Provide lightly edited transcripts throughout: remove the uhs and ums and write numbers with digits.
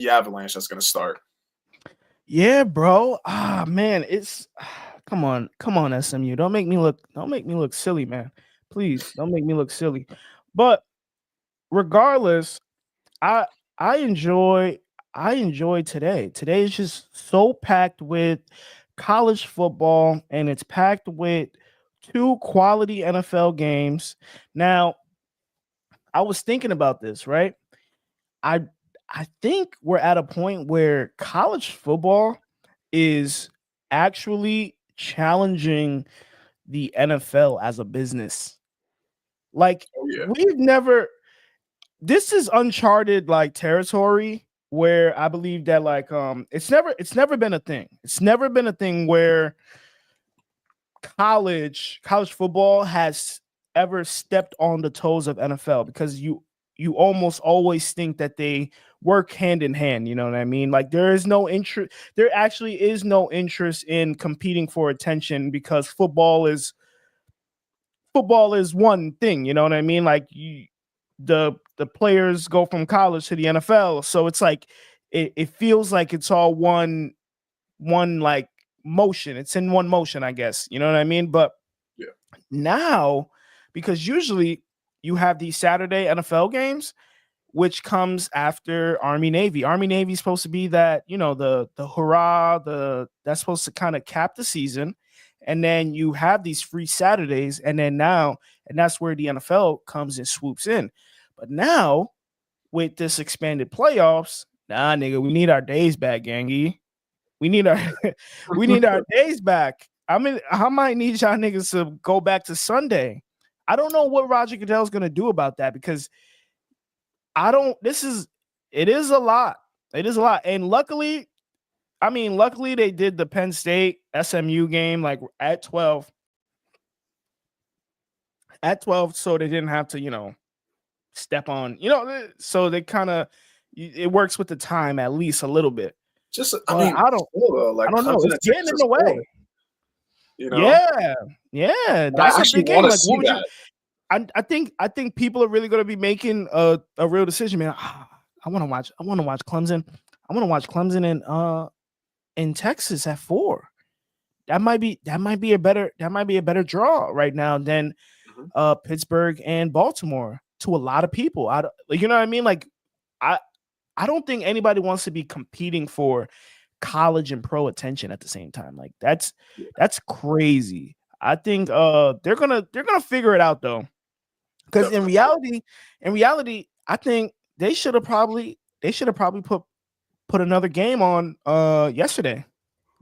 the Avalanche that's going to start. Yeah, bro. Ah, man, it's come on, SMU. Don't make me look silly, man. Please, don't make me look silly. But regardless, I I enjoy I enjoy today. Today is just so packed with college football, and it's packed with two quality NFL games. Now, I was thinking about this, right? I I think we're at a point where college football is actually challenging the NFL as a business. Like Oh, yeah. we've never this is uncharted like territory where I believe that like it's never been a thing. It's never been a thing where college football has ever stepped on the toes of NFL because you almost always think that they work hand in hand, you know what I mean? Like there actually is no interest in competing for attention because football is one thing, you know what I mean? Like the players go from college to the NFL, so it's like it feels like it's all one like motion. It's in one motion, I guess. You know what I mean? But Yeah. now, because usually you have these Saturday NFL games, which comes after Army Navy. Army Navy is supposed to be that, the hurrah, that's supposed to kind of cap the season. And then you have these free Saturdays, and that's where the NFL comes and swoops in. But now, with this expanded playoffs, nah, nigga, we need our days back, gangy. We need our we need our days back. I mean, I might need y'all niggas to go back to Sunday. I don't know what Roger Goodell's gonna do about that because I don't. It is a lot. It is a lot, and luckily they did the Penn State SMU game like at 12, so they didn't have to step on so they kind of it works with the time at least a little bit. Just, But I I don't know. It's getting in the way. You know, Yeah, I that's a actually big game. want to Like, see what would you? that. I think people are really going to be making a real decision, man. I want to watch. I want to watch Clemson. I want to watch Clemson in Texas at 4. That might be a better draw right now than Mhm. Pittsburgh and Baltimore to a lot of people. You know what I mean? Like, I I don't think anybody wants to be competing for college and pro attention at the same time. Like that's crazy. I think they're gonna figure it out though. Because in Definitely. reality, I think they should have probably put another game on yesterday.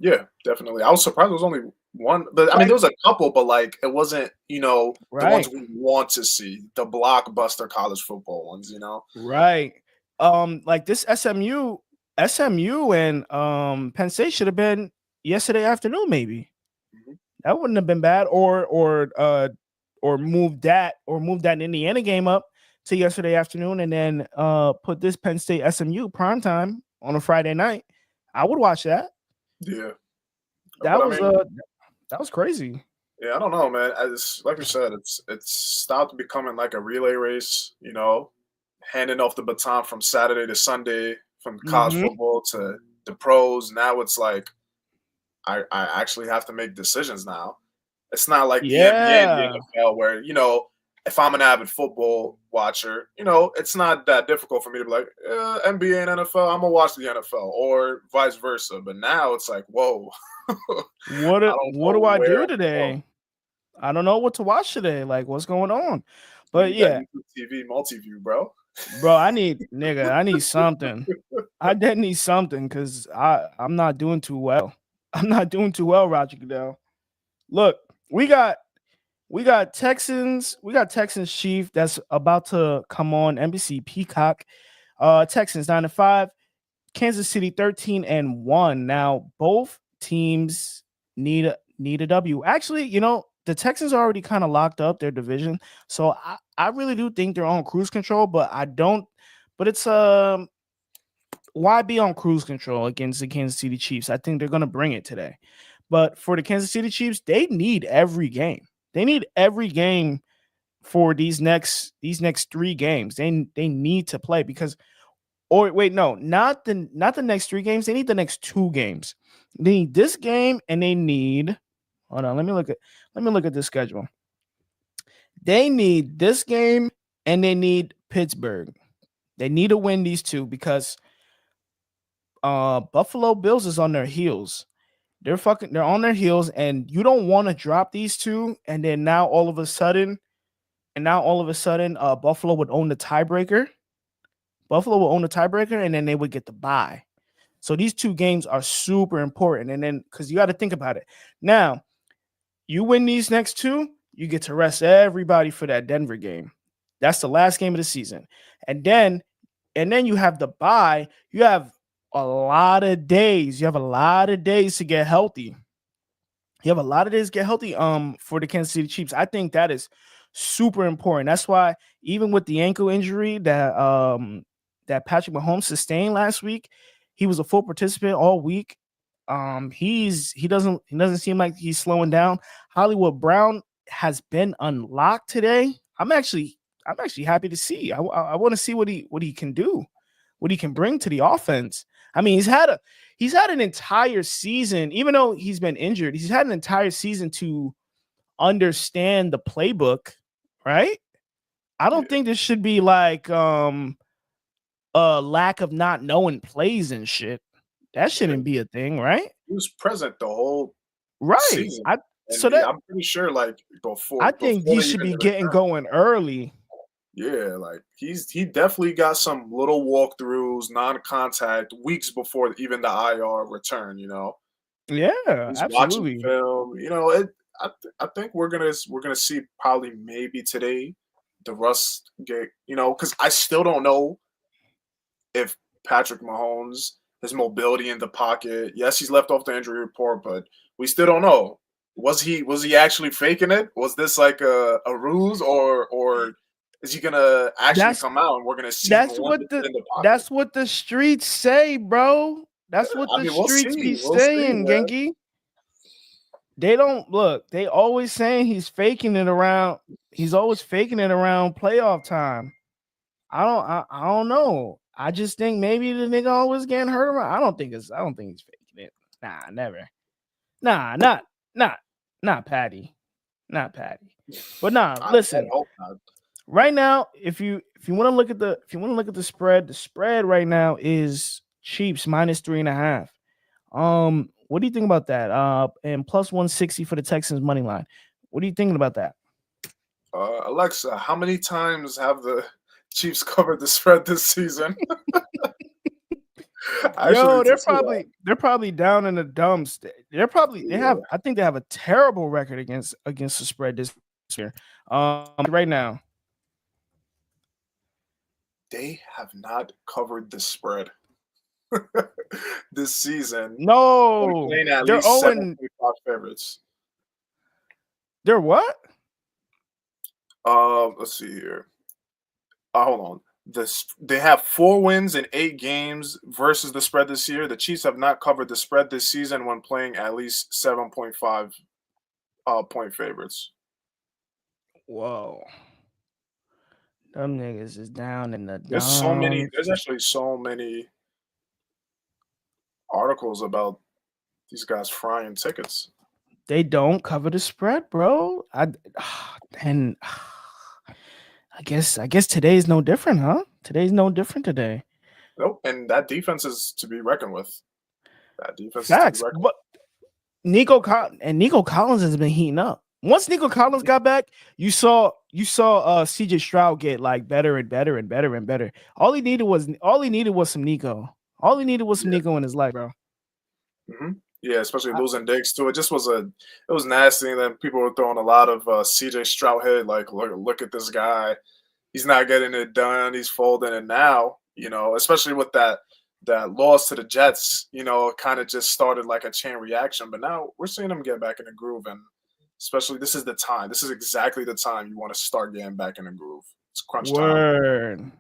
Yeah, definitely. I was surprised there was only one, but I mean, Like there was a couple, but like it wasn't, the ones right, we want to see, the blockbuster college football ones. right. Like this SMU and Penn State should have been yesterday afternoon, maybe. Mhm. That wouldn't have been bad. Or move that Indiana game up to yesterday afternoon, and then put this Penn State SMU primetime on a Friday night. I would watch that. Yeah, but That I was mean, that was crazy. yeah, I don't know, man. It's like you said, it's stopped becoming like a relay race. Handing off the baton from Saturday to Sunday, from college Mm-hmm. football to the pros. Now it's like I actually have to make decisions now. It's not like the NBA and the Yeah. NFL where, if I'm an avid football watcher, it's not that difficult for me to be like, NBA and NFL, I'm gonna watch the NFL or vice versa. But now it's like, whoa, I don't What do know I where do to go. today? I don't know what to watch today. Like, what's going on? You But need that yeah, YouTube TV multi-view, bro. bro, I need something. I did need something because I'm not doing too well. I'm not doing too well, Roger Goodell. Look, we got Texans Chief that's about to come on NBC Peacock. Texans 9-5, Kansas City 13-1. Now both teams need a W. Actually, the Texans are already kind of locked up their division, so I really do think they're on cruise control. But I don't. But it's why be on cruise control against the Kansas City Chiefs? I think they're gonna bring it today. But for the Kansas City Chiefs, they need every game. They need every game for these next 3 games. They need to play because Or wait, no, not the next 3 games. They need the next 2 games. They need this game and they need. Hold on, let me look at this schedule. They need this game and they need Pittsburgh. They need to win these 2 because Buffalo Bills is on their heels. They're on their heels, and you don't want to drop these 2, and then now all of a sudden, Buffalo would own the tiebreaker. And then they would get the bye. So these 2 games are super important, and then because you got to think about it now, you win these next 2, you get to rest everybody for that Denver game. That's the last game of the season, and then you have the bye. You have a lot of days. You have a lot of days to get healthy. For the Kansas City Chiefs. I think that is super important. That's why even with the ankle injury that Patrick Mahomes sustained last week, he was a full participant all week. He doesn't seem like he's slowing down. Hollywood Brown has been unlocked today. I'm actually happy to see. I want to see what he can do, what he can bring to the offense. I mean, he's had an entire season, even though he's been injured. He's had an entire season to understand the playbook, right? I don't think this should be like a lack of not knowing plays and shit. That shouldn't be a thing, right? He was present the whole season. I'm pretty sure, like I think he should be getting going early. Yeah, like he definitely got some little walkthroughs, non-contact weeks before even the IR return. Yeah, he's absolutely. watching film. I think we're gonna see probably maybe today the rust get. Because I still don't know if Patrick Mahomes, his mobility in the pocket. Yes, he's left off the injury report, but we still don't know. Was he actually faking it? Was this like a ruse or is he gonna actually come out and we're gonna see him in the pocket? That's what the streets say, bro. That's what the streets be saying, Genki. They don't look. They always saying he's faking it around. He's always faking it around playoff time. I don't know. I just think maybe the nigga always getting hurt around. I don't think he's faking it. Nah, never. Nah, not Patty. Not Patty. But nah, listen. Right now, if you want to look at the spread right now is Chiefs minus 3.5. What do you think about that? And plus 160 for the Texans money line. What are you thinking about that? Alexa, how many times have the Chiefs covered the spread this season? Yo, they're probably down in the dumps. I think they have a terrible record against the spread this year. Right now. They have not covered the spread this season. No, they're at least 7.5 favorites. They're what? Let's see here. Hold on. They have 4 wins in 8 games versus the spread this year. The Chiefs have not covered the spread this season when playing at least 7.5 point favorites. Whoa. Them niggas is down in the There's actually so many articles about these guys frying tickets. They don't cover the spread, bro. I guess today's no different, huh? Today's no different today. Nope, and that defense is to be reckoned with. That defense Facts, is to be reckoned but Nico Collins has been heating up. Once Nico Collins got back, you saw CJ Stroud get like better and better and better and better. All he needed was some Nico. All he needed was some Nico in his life, bro. Mm-hmm. Yeah, especially losing Diggs too. It was nasty. And then people were throwing a lot of CJ Stroud hate, like look at this guy. He's not getting it done. He's folding. And now, especially with that loss to the Jets, it kind of just started like a chain reaction. But now we're seeing him get back in the groove, and especially this is the time. This is exactly the time you want to start getting back in the groove. It's crunch time.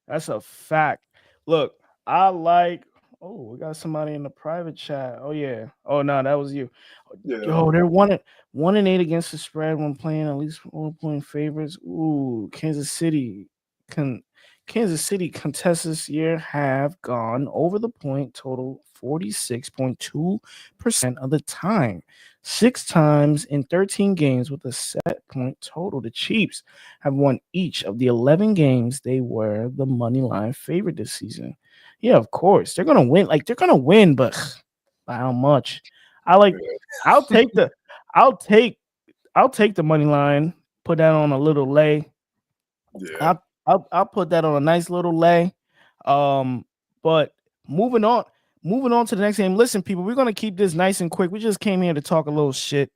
That's a fact. Look, I like. Oh, we got somebody in the private chat. Oh yeah. Oh no, that was you. Yeah. Yo, they're 1-8 against the spread when playing at least 1 point favorites. Ooh, Kansas City Kansas City contests this year have gone over the point total 46.2% of the time. 6 times in 13 games with a set point total. The Chiefs have won each of the 11 games they were the money line favorite this season. Yeah, of course. They're gonna win. Like they're gonna win, but by how much? I like I'll take the I'll take I'll take the money line, put that on a little lay. Yeah. I'll put that on a nice little lay. But moving on, moving on to the next game. Listen, people, we're gonna keep this nice and quick. We just came here to talk a little shit.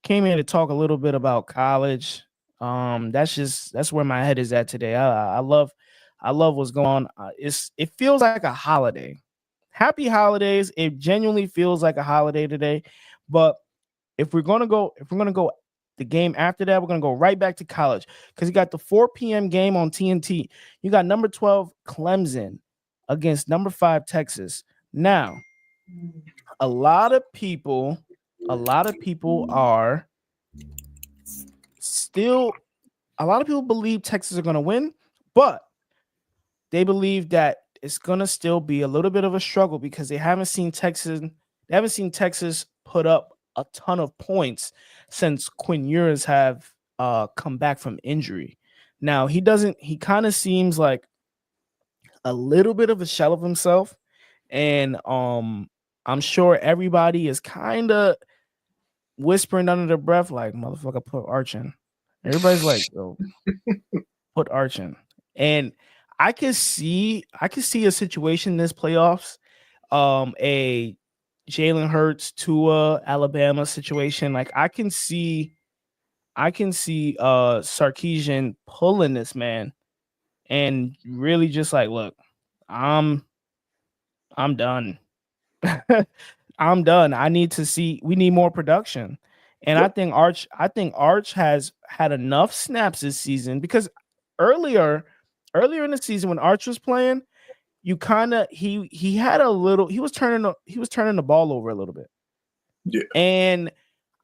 Came here to talk a little bit about college. That's where my head is at today. I love what's going on. It feels like a holiday. Happy holidays. It genuinely feels like a holiday today. But if we're gonna go the game after that, we're gonna go right back to college because you got the 4 p.m. game on TNT. You got number 12 Clemson against number 5 Texas. Now, a lot of people are still a lot of people believe Texas are gonna win, but they believe that it's gonna still be a little bit of a struggle because they haven't seen Texas put up a ton of points since Quinn Ewers have come back from injury. Now he kind of seems like a little bit of a shell of himself, and I'm sure everybody is kind of whispering under their breath like, motherfucker, put Arch in. Everybody's like, yo, put Arch in. And I can see a situation in this playoffs, a Jalen Hurts, Tua, Alabama situation. Like I can see Sarkisian pulling this man and really just like, look, I'm done. I'm done. We need more production. And Yep. I think Arch has had enough snaps this season because earlier in the season when Arch was playing, you kind of he had a little he was turning the ball over a little bit. Yeah. And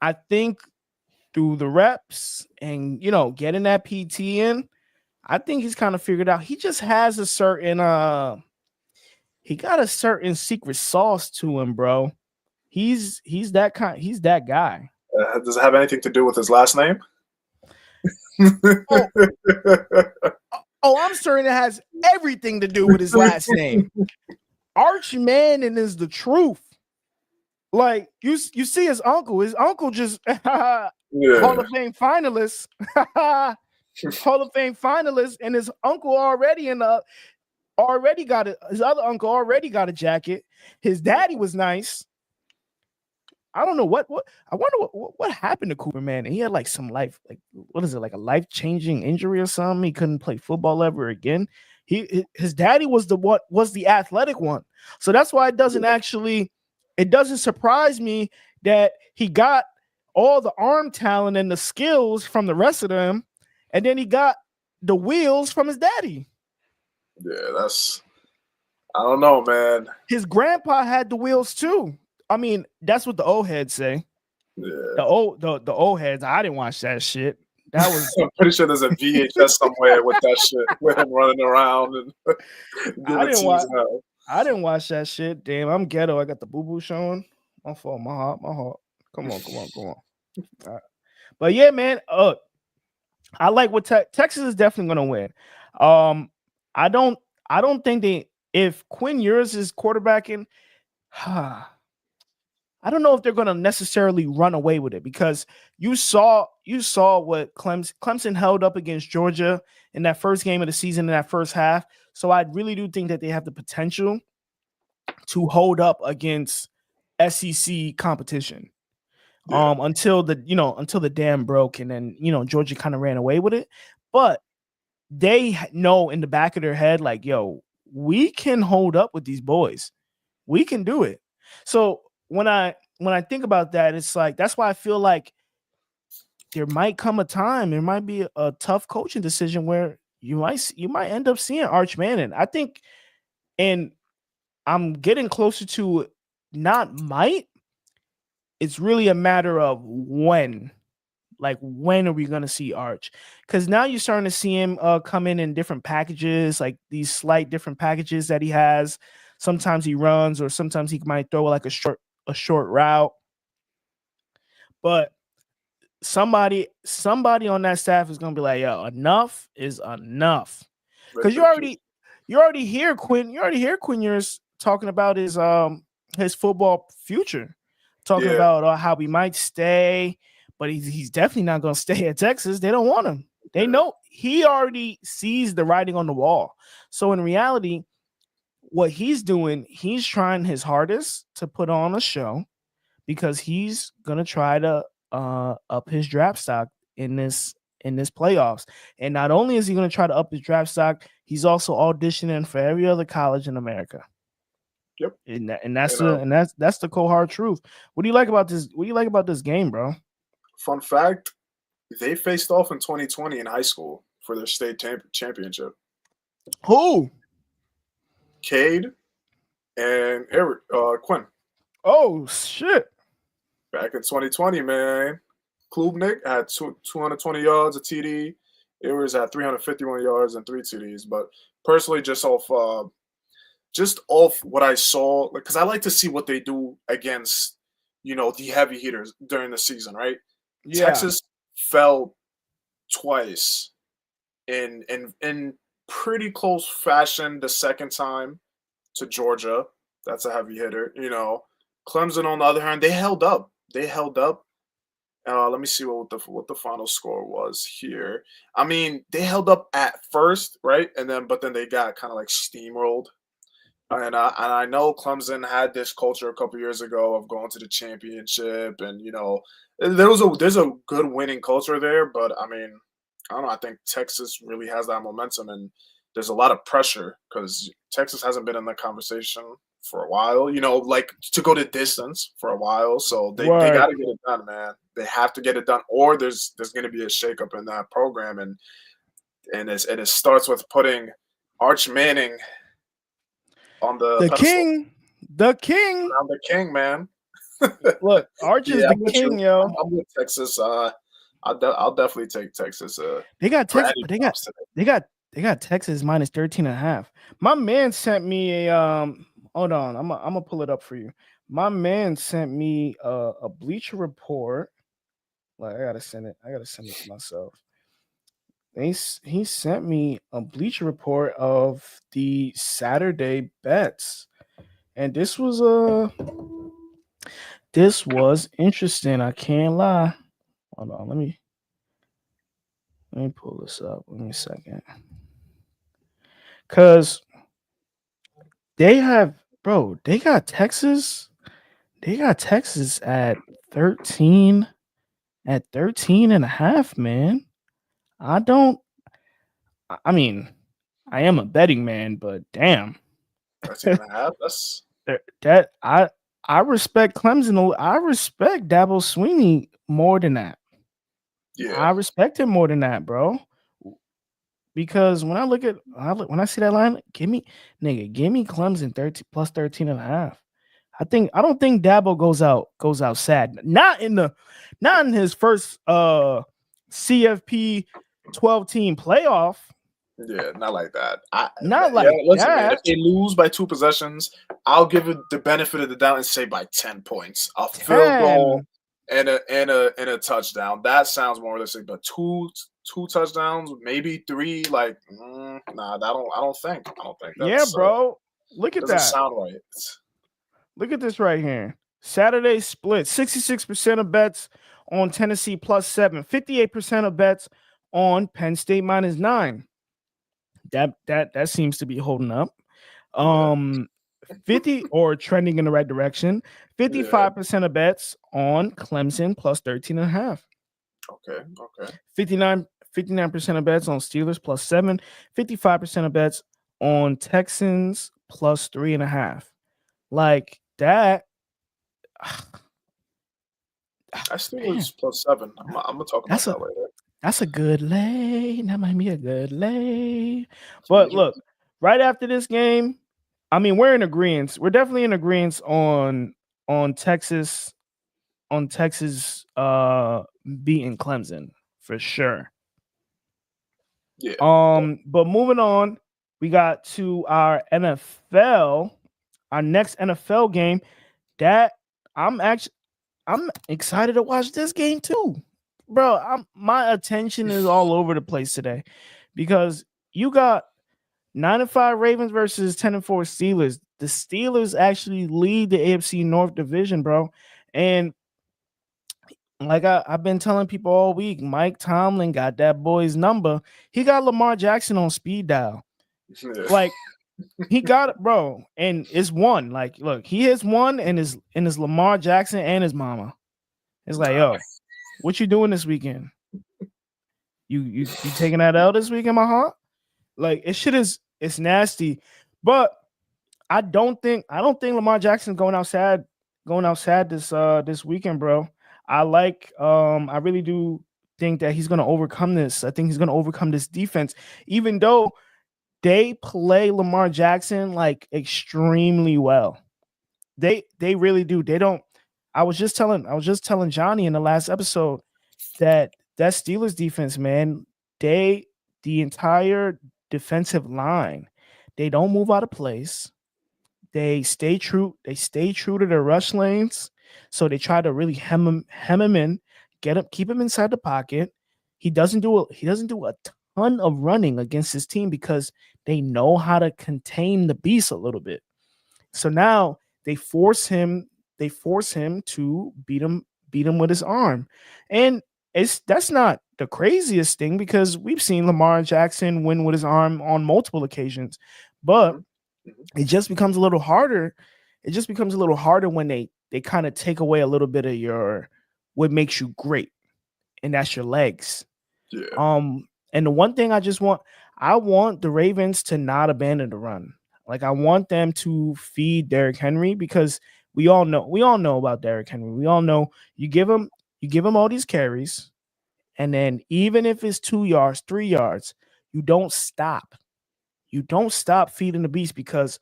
I think through the reps and getting that PT in, I think he's kind of figured out. He just has a certain he got a certain secret sauce to him, bro. He's that guy. Does it have anything to do with his last name? Oh, I'm certain it has everything to do with his last name. Archie Manning is the truth. Like you see his uncle. His uncle just Hall of Fame finalist. Hall of Fame finalist, and his uncle his other uncle already got a jacket. His daddy was nice. I don't know what I wonder what happened to Cooper, man. He had like some what is it, like a life-changing injury or something? He couldn't play football ever again. His daddy was the athletic one. So that's why it doesn't surprise me that he got all the arm talent and the skills from the rest of them, and then he got the wheels from his daddy. Yeah, I don't know, man. His grandpa had the wheels too. I mean, that's what the old heads say. Yeah. The old heads. I didn't watch that shit. That was. I'm pretty sure there's a VHS somewhere with that shit, with him running around and. I didn't watch that shit. Damn, I'm ghetto. I got the boo boo showing. My fault. My heart. Come on. But yeah, man. I like what Texas is definitely gonna win. I don't think if Quinn Ewers is quarterbacking. I don't know if they're going to necessarily run away with it because you saw what Clemson held up against Georgia in that first game of the season in that first half. So I really do think that they have the potential to hold up against SEC competition. Yeah. Until the dam broke and then Georgia kind of ran away with it. But they know in the back of their head, like, yo, we can hold up with these boys. We can do it. So when I think about that, it's like that's why I feel like there might come a time, there might be a tough coaching decision where you might end up seeing Arch Manning. I think, and I'm getting closer to not might. It's really a matter of when Like, when are we gonna see Arch? Because now you're starting to see him come in different packages, like these slight different packages that he has. Sometimes he runs, or sometimes he might throw like a short route. But somebody on that staff is gonna be like, yo, enough is enough. Because you already hear Quinn Ewers talking about his football future, talking about how he might stay, but he's definitely not gonna stay at Texas. They don't want him. They know he already sees the writing on the wall. So in reality, what he's doing, he's trying his hardest to put on a show, because he's gonna try to up his draft stock in this playoffs. And not only is he going to try to up his draft stock, he's also auditioning for every other college in America. Yep. And that's the cold hard truth. What do you like about this? What do you like about this game, bro? Fun fact: they faced off in 2020 in high school for their state championship. Who? Cade and Eric Quinn. Oh shit! Back in 2020, man. Klubnik had 220 yards, a TD. Ewers had 351 yards and 3 TDs. But personally, just off what I saw, because I like to see what they do against, the heavy hitters during the season, right? Yeah. Texas fell twice in pretty close fashion the second time to Georgia. That's a heavy hitter. Clemson, on the other hand, they held up. Let me see what the final score was here. I mean, they held up at first, right? But then they got kind of like steamrolled. And I know Clemson had this culture a couple years ago of going to the championship, and there's a good winning culture there. But I mean, I don't know. I think Texas really has that momentum, and there's a lot of pressure because Texas hasn't been in the conversation for a while, like to go the distance for a while. So they got to get it done, man. They have to get it done, or there's going to be a shakeup in that program, and it starts with putting Arch Manning on the king. I'm the king, man. Look, Arch is the king, yo. I'm with Texas. I'll definitely take Texas. They got Texas, but they got Texas minus 13.5. My man sent me a hold on, I'm gonna pull it up for you. My man sent me a Bleacher Report. Like, I gotta send it to myself. He sent me a Bleacher Report of the Saturday bets, and this was interesting. I can't lie. Hold on, let me pull this up. Give me a second. Cause they got Texas. They got Texas at 13 and a half, man. I mean, I am a betting man, but damn. 13 and a half. That's that I respect Clemson. I respect Dabo Swinney more than that. Yeah. I respect him more than that, bro. Because when I see that line, give me Clemson 13 and a half. I don't think Dabo goes out sad. Not in his first CFP 12 team playoff. Yeah, not like that. Listen, man, if they lose by 2 possessions, I'll give it the benefit of the doubt and say by 10 points. A field goal and a touchdown. That sounds more realistic. But two touchdowns, maybe 3. Like, nah, I don't think. That's, bro. Look at that. Sound right. Look at this right here. Saturday split: 66% of bets on Tennessee plus 7, 58% of bets on Penn State minus 9. That seems to be holding up. 50 or trending in the right direction. 55% of bets on Clemson plus 13 and a half. Okay. 59% of bets on Steelers plus 7. 55% of bets on Texans plus 3.5. Like that. I Steelers plus 7. I'm gonna talk about that later. That's a good lay. That might be a good lay. But look, right after this game, I mean, we're in agreement. We're definitely in agreement on Texas beating Clemson for sure. Yeah. But moving on, we got to our NFL, our next NFL game. That I'm excited to watch this game too, bro. My attention is all over the place today because you got 9-5 Ravens versus 10-4 Steelers. The Steelers actually lead the AFC North division, bro. And like I've been telling people all week, Mike Tomlin got that boy's number. He got Lamar Jackson on speed dial. Yeah. Like he got it, bro. And it's one. Like, look, he has one and his Lamar Jackson and his mama. It's like, yo, what you doing this weekend? You taking that out this weekend, my heart? Like it's nasty. But I don't think Lamar Jackson's going outside this weekend, bro. I really do think that he's gonna overcome this. I think he's gonna overcome this defense, even though they play Lamar Jackson like extremely well. They really do. They don't. I was just telling Johnny in the last episode that Steelers defense, man, the entire defensive line, they don't move out of place. They stay true to their rush lanes. So they try to really hem him in, keep him inside the pocket. He doesn't do a ton of running against his team because they know how to contain the beast a little bit. So now they force him to beat him with his arm. And that's not the craziest thing because we've seen Lamar Jackson win with his arm on multiple occasions. But it just becomes a little harder. It just becomes a little harder when they kind of take away a little bit of what makes you great, and that's your legs. Yeah. And the one thing I want the Ravens to not abandon the run. Like I want them to feed Derrick Henry because we all know about Derrick Henry. We all know you give him all these carries, and then even if it's 2 yards, 3 yards, you don't stop. You don't stop feeding the beast because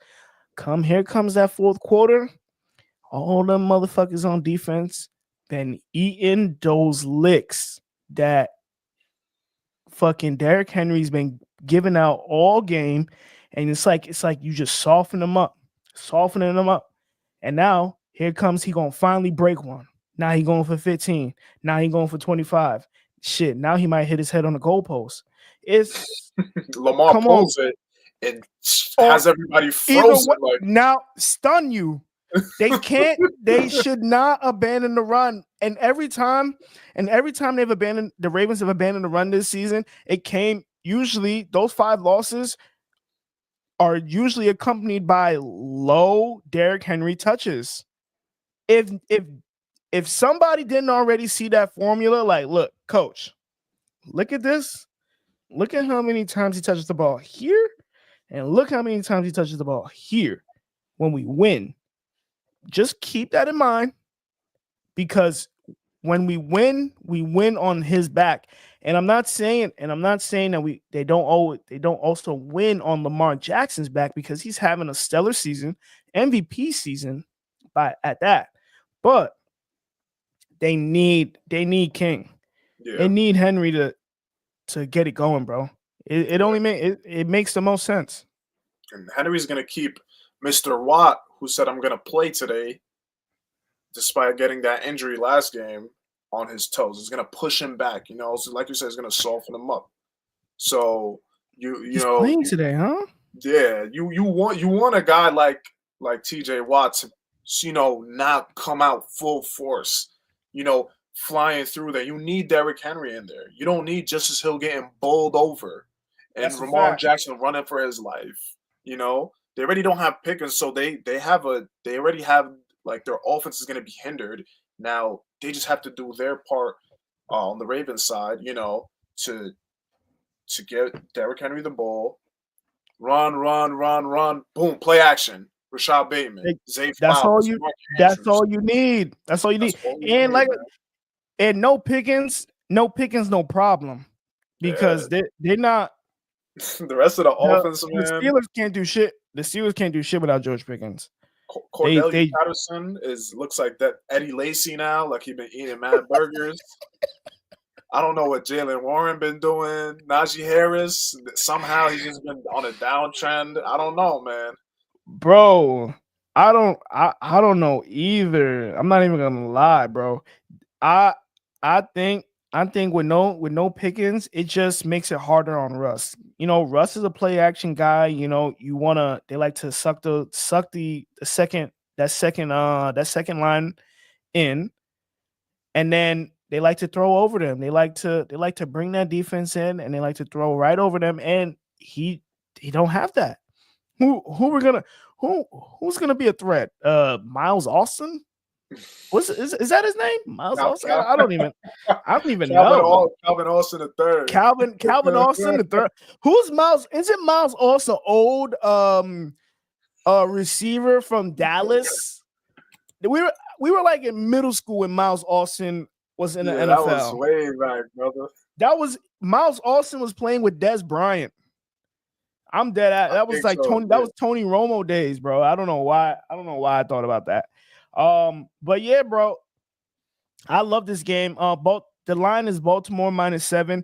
here comes that fourth quarter. All them motherfuckers on defense been eating those licks that fucking Derrick Henry's been giving out all game. And it's like you just softening them up. And now here comes he gonna finally break one. Now he going for 15. Now he going for 25. Shit, now he might hit his head on the goalpost. It's Lamar pulls it and has everybody frozen. Now stun you. They should not abandon the run. And every time the Ravens have abandoned the run this season, it came usually those 5 losses are usually accompanied by low Derrick Henry touches. If somebody didn't already see that formula, like, look, coach, look at this. Look at how many times he touches the ball here, and look how many times he touches the ball here when we win. Just keep that in mind because when we win on his back. And I'm not saying that they don't also win on Lamar Jackson's back because he's having a stellar season, MVP season at that. But they need King. Yeah. They need Henry to get it going, bro. It makes the most sense. And Henry's gonna keep Mr. Watt, who said I'm gonna play today, despite getting that injury last game, on his toes. It's gonna push him back, so like you said, it's gonna soften him up. So he's playing today, huh? Yeah, you want a guy like TJ Watt to not come out full force, flying through there. You need Derrick Henry in there. You don't need Justice Hill getting bowled over and Lamar Jackson running for his life. They already don't have Pickens, so they already have like their offense is going to be hindered. Now they just have to do their part on the Ravens side, to get Derrick Henry the ball, run, boom, play action. Rashad Bateman, Zay That's Flowers, that's all you need. That's all you need. And no Pickens, no problem because they're not. The rest of the offense, man. The Steelers can't do shit. The Steelers can't do shit without George Pickens. Cordell Patterson looks like that Eddie Lacy now, like he been eating mad burgers. I don't know what Jalen Warren been doing. Najee Harris, somehow he's just been on a downtrend. I don't know, man. Bro, I don't know either. I'm not even gonna lie, bro. I I think with no Pickens, it just makes it harder on Russ. Russ is a play action guy. They like to suck the second that second line in, and then they like to throw over them. They like to bring that defense in, and they like to throw right over them. And he don't have that. Who's gonna be a threat? Miles Austin? Is that his name? Miles Austin? I don't even know. Calvin Austin the third. Calvin Austin the third. Who's Miles? Is it Miles Austin, old receiver from Dallas? We were like in middle school when Miles Austin was in the NFL. That was way back, brother. That was Miles Austin was playing with Des Bryant. I'm dead at that was like so, Tony. Yeah. That was Tony Romo days, bro. I don't know why I thought about that. But yeah, bro, I love this game. Both the line is Baltimore -7.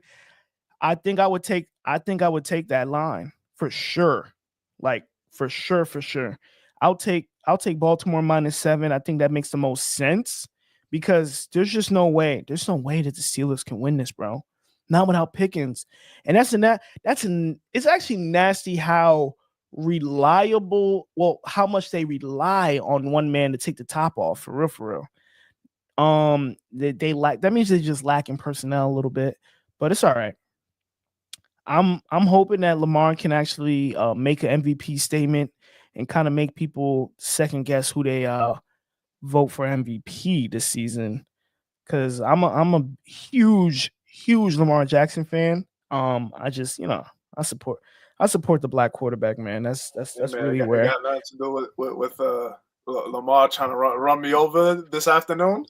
I think I would take that line for sure. Like for sure. I'll take Baltimore -7. I think that makes the most sense because there's just no way. There's no way that the Steelers can win this, bro. Not without Pickens. And it's actually nasty how how much they rely on one man to take the top off, for real. That means they're just lacking personnel a little bit, but it's all right. I'm hoping that Lamar can actually make an MVP statement and kind of make people second guess who they vote for MVP this season. Because I'm a huge Lamar Jackson fan. I just I support the black quarterback, man. That's really where. It got nothing to do with Lamar trying to run me over this afternoon.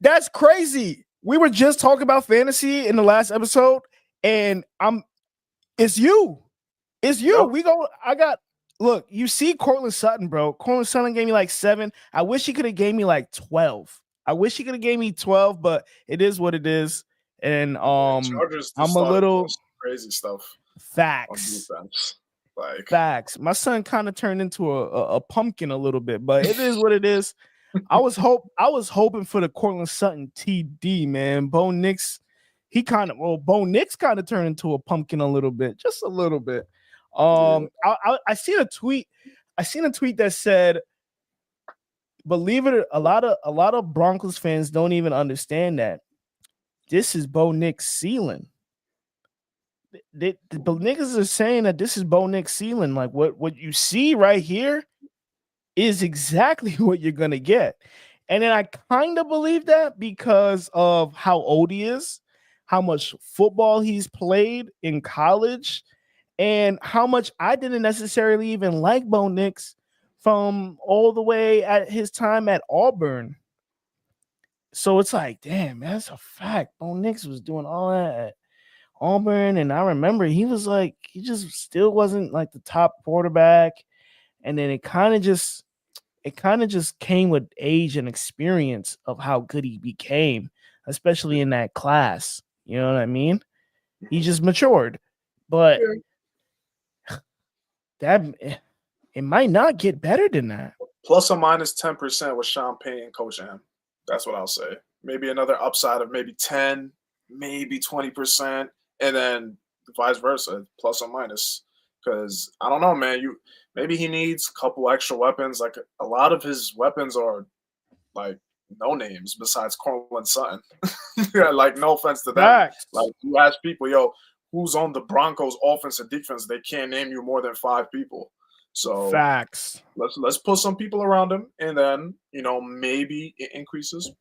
That's crazy. We were just talking about fantasy in the last episode, and it's you. Yep. Look, you see Cortland Sutton, bro. Cortland Sutton gave me like 7. I wish he could have gave me like 12. But it is what it is. And I'm a little crazy stuff. Facts. Facts. My son kind of turned into a pumpkin a little bit, but it is what it is. I was hoping for the Cortland Sutton TD, man. Bo Nix kind of turned into a pumpkin a little bit, just a little bit. I seen a tweet that said, believe it, a lot of Broncos fans don't even understand that this is Bo Nix' ceiling. The niggas are saying that this is Bo Nix' ceiling. Like what you see right here is exactly what you're gonna get. And then I kind of believe that because of how old he is, how much football he's played in college, and how much I didn't necessarily even like Bo Nix from all the way at his time at Auburn. So it's like, damn, that's a fact. Bo Nix was doing all that at Auburn, and I remember he just still wasn't like the top quarterback. And then it kind of just came with age and experience of how good he became, especially in that class. You know what I mean? He just matured, but it might not get better than that. Plus or minus 10% with Sean Payton coaching him. That's what I'll say. Maybe another upside of maybe 10, maybe 20%, and then vice versa, plus or minus. Because I don't know, man. Maybe he needs a couple extra weapons. Like a lot of his weapons are like no names besides Cortland Sutton. Yeah, like no offense to that. Like you ask people, yo, who's on the Broncos offense and defense? They can't name you more than 5 people. So facts. Let's put some people around him, and then maybe it increases.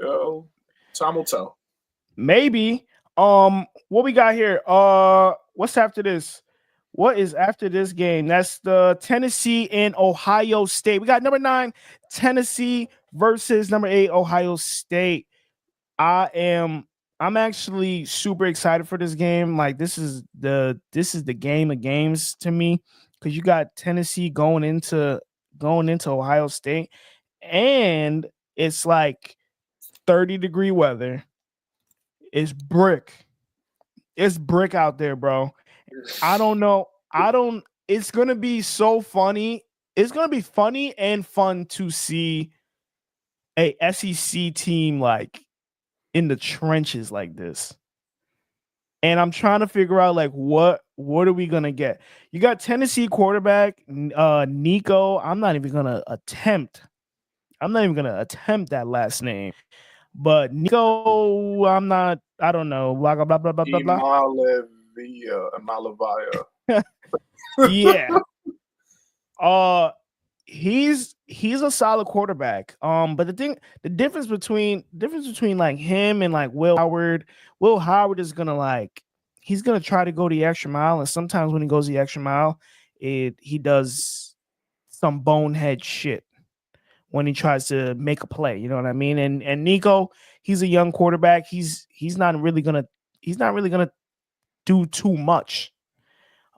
Time will tell. Maybe. What we got here? What's after this? What is after this game? That's the Tennessee and Ohio State. We got number 9 Tennessee versus number 8 Ohio State. I'm actually super excited for this game. Like this is the game of games to me, because you got Tennessee going into Ohio State, and it's like 30-degree weather. It's brick. It's brick out there, bro. I don't know. I don't. It's gonna be so funny. It's gonna be funny and fun to see a SEC team like in the trenches like this. And I'm trying to figure out like what are we gonna get? You got Tennessee quarterback Nico. I'm not even gonna attempt that last name. But Nico, I'm not. I don't know. Blah blah blah blah blah blah. Malavia. Yeah. He's a solid quarterback. But the difference between like him and like Will Howard is gonna he's gonna try to go the extra mile, and sometimes when he goes the extra mile, he does some bonehead shit when he tries to make a play. You know what I mean? And Nico, he's a young quarterback. He's not really gonna do too much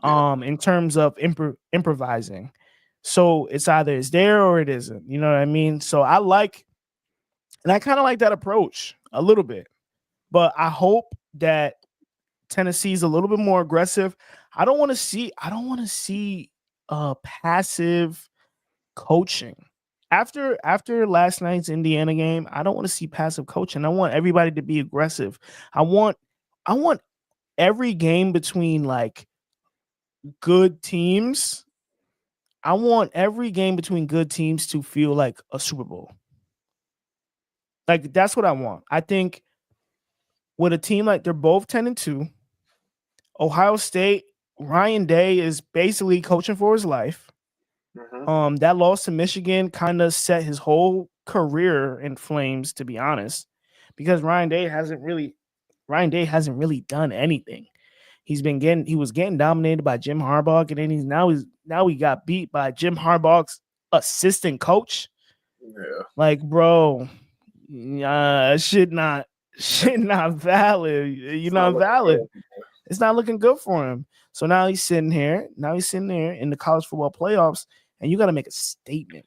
in terms of improvising. So it's either it's there or it isn't. You know what I mean? So I kind of like that approach a little bit. But I hope that Tennessee's a little bit more aggressive. I don't want to see passive coaching. After last night's Indiana game, I don't want to see passive coaching. I want everybody to be aggressive. I want every game between like good teams. I want every game between good teams to feel like a Super Bowl. Like that's what I want. I think with a team like they're both 10-2, Ohio State, Ryan Day is basically coaching for his life. Mm-hmm. That loss to Michigan kind of set his whole career in flames, to be honest, because Ryan Day hasn't really done anything. He was getting dominated by Jim Harbaugh, and then now he got beat by Jim Harbaugh's assistant coach. Yeah. Like, bro, shit not valid. You're not valid. It's not looking good for him. So now he's sitting here. Now he's sitting there in the college football playoffs, and you got to make a statement.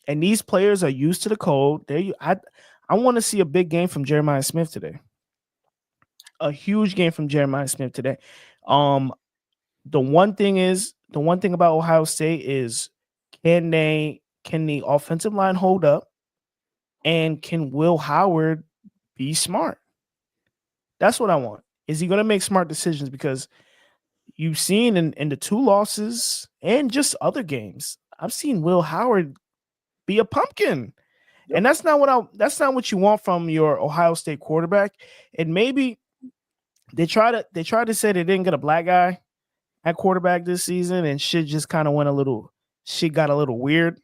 And these players are used to the cold. I want to see a big game from Jeremiah Smith today. A huge game from Jeremiah Smith today. The one thing about Ohio State is can the offensive line hold up, and can Will Howard be smart? That's what I want. Is he going to make smart decisions? Because you've seen in the 2 losses and just other games, I've seen Will Howard be a pumpkin. Yep. And that's not what you want from your Ohio State quarterback. And maybe they tried to say they didn't get a black guy at quarterback this season, and shit just kind of got a little weird.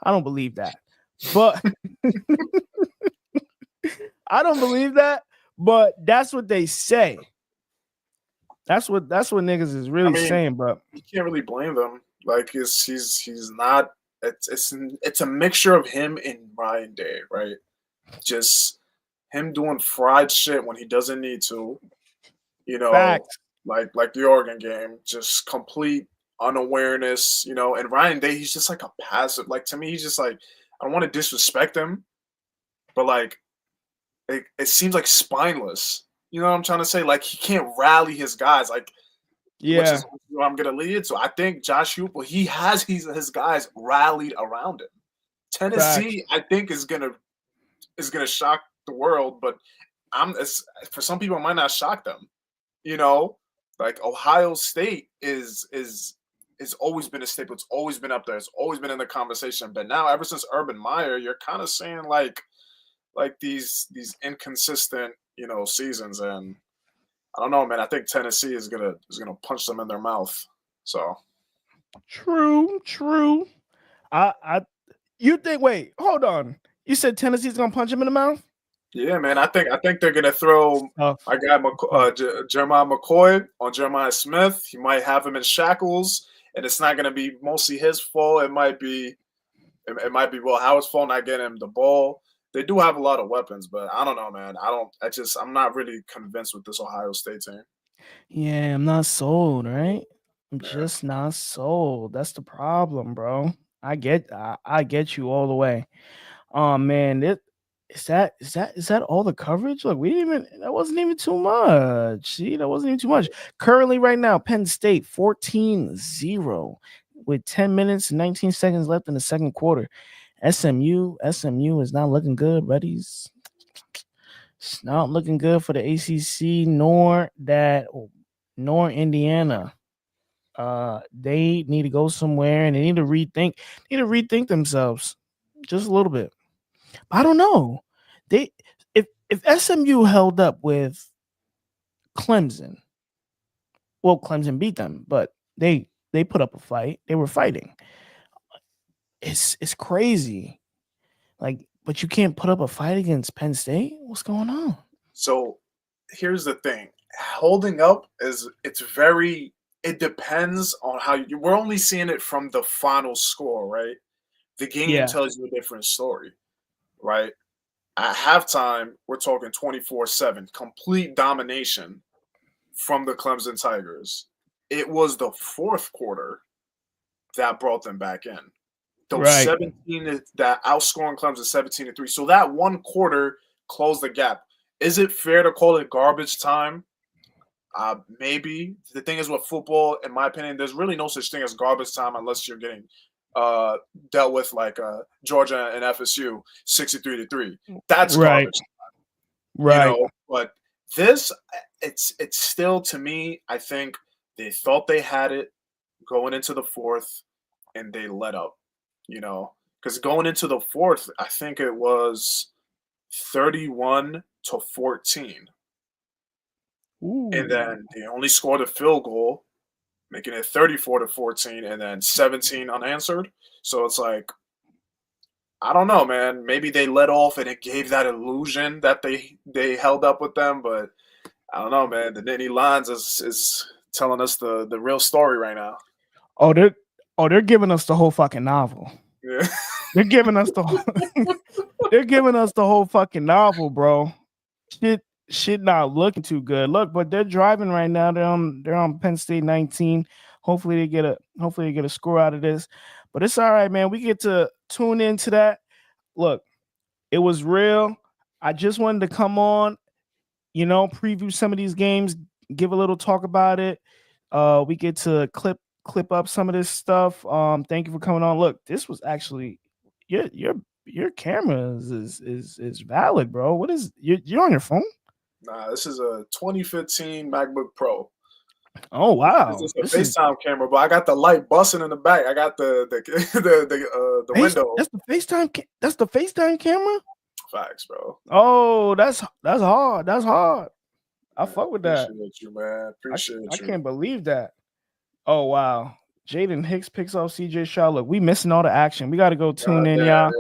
I don't believe that. But I don't believe that, but that's what they say. That's what niggas is really saying, but you can't really blame them. Like he's not. It's a mixture of him and Ryan Day, right? Just him doing fried shit when he doesn't need to. You know, Facts. like the Oregon game, just complete unawareness. You know, and Ryan Day, he's just like a passive. Like to me, he's just like, I don't want to disrespect him, but like it seems like spineless. You know what I'm trying to say? Like he can't rally his guys. Like, yeah, which is what I'm gonna lead. So I think Josh Heupel, he has his guys rallied around him. Tennessee, I think, is gonna shock the world, but for some people, it might not shock them. You know, like Ohio State is always been a staple. It's always been up there. It's always been in the conversation. But now, ever since Urban Meyer, you're kind of saying like these inconsistent, you know, seasons, and I don't know, man. I think Tennessee is gonna punch them in their mouth. So true. You think? Wait, hold on. You said Tennessee's gonna punch him in the mouth? Yeah, man. I think they're gonna throw my guy Jeremiah McCoy on Jeremiah Smith. He might have him in shackles, and it's not gonna be mostly his fault. It might be Will Howard's fault not getting him the ball. They do have a lot of weapons, but I don't know, man. I'm not really convinced with this Ohio State team. Yeah, I'm not sold, right? I'm just not sold. That's the problem, bro. I get you all the way. Oh man, Is that all the coverage? Look, that wasn't even too much. See, that wasn't even too much. Currently, right now, Penn State 14-0 with 10 minutes and 19 seconds left in the second quarter. SMU is not looking good, buddies. It's not looking good for the ACC nor Indiana. They need to go somewhere and they need to rethink themselves just a little bit. I don't know. If SMU held up with Clemson, well, Clemson beat them, but they put up a fight. They were fighting. It's crazy. Like, but you can't put up a fight against Penn State? What's going on? So here's the thing. Holding up it depends on how we're only seeing it from the final score, right? The game tells you a different story, right? At halftime, we're talking 24-7, complete domination from the Clemson Tigers. It was the fourth quarter that brought them back in. Those 17 that outscoring Clemson 17-3. So that one quarter closed the gap. Is it fair to call it garbage time? Maybe. The thing is with football, in my opinion, there's really no such thing as garbage time unless you're getting dealt with like Georgia and FSU 63-3. That's garbage time. Right. But this, it's still, to me, I think they thought they had it going into the fourth and they let up, because going into the fourth, I think it was 31-14. Ooh. And then they only scored a field goal, making it 34-14, and then 17 unanswered. So it's like, I don't know, man. Maybe they let off and it gave that illusion that they held up with them, but I don't know, man. The Nittany Lions is telling us the real story right now. They're giving us the whole fucking novel. Yeah. They're giving us the whole fucking novel, bro. Shit not looking too good. Look, but they're driving right now. They're on Penn State 19. Hopefully they get a score out of this. But it's all right, man. We get to tune into that. Look, it was real. I just wanted to come on, preview some of these games, give a little talk about it. We get to clip up some of this stuff. Thank you for coming on. Look, this was actually your camera is valid, bro. What is you're on your phone? Nah, this is a 2015 MacBook Pro. Oh wow! This is a FaceTime camera, but I got the light busting in the back. I got the window. That's the FaceTime. That's the FaceTime camera. Facts, bro. Oh, that's hard. That's hard. I fuck with that. Appreciate you, man. Appreciate you. I can't believe that. Oh wow. Jaden Hicks picks off CJ Shaw. Look, we missing all the action. We got to go tune in, y'all.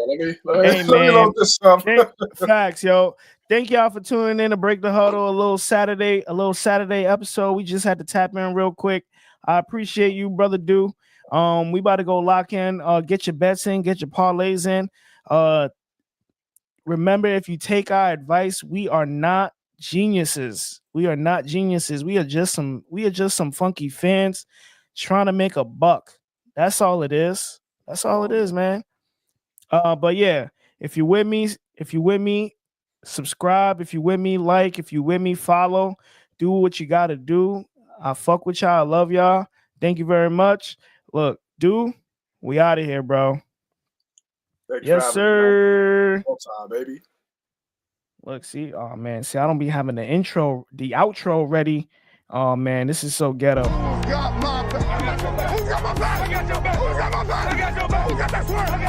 Let me load this stuff. Facts, yo. Thank y'all for tuning in to Break the Huddle, a little Saturday episode. We just had to tap in real quick. I appreciate you, brother Do. We about to go lock in, get your bets in, get your parlays in. Remember, if you take our advice, we are not geniuses. We are not geniuses. We are just some funky fans trying to make a buck. That's all it is. That's all it is, man. But yeah, if you're with me, subscribe. If you're with me, like. If you're with me, follow. Do what you gotta do. I fuck with y'all. I love y'all. Thank you very much. Look, we out of here, bro. Yes, sir. Time, baby. Look, see, oh man, I don't be having the outro ready. Oh man, this is so ghetto. Who got my back? Who got my back? Who got my back? Who got your back? Who got that swerve?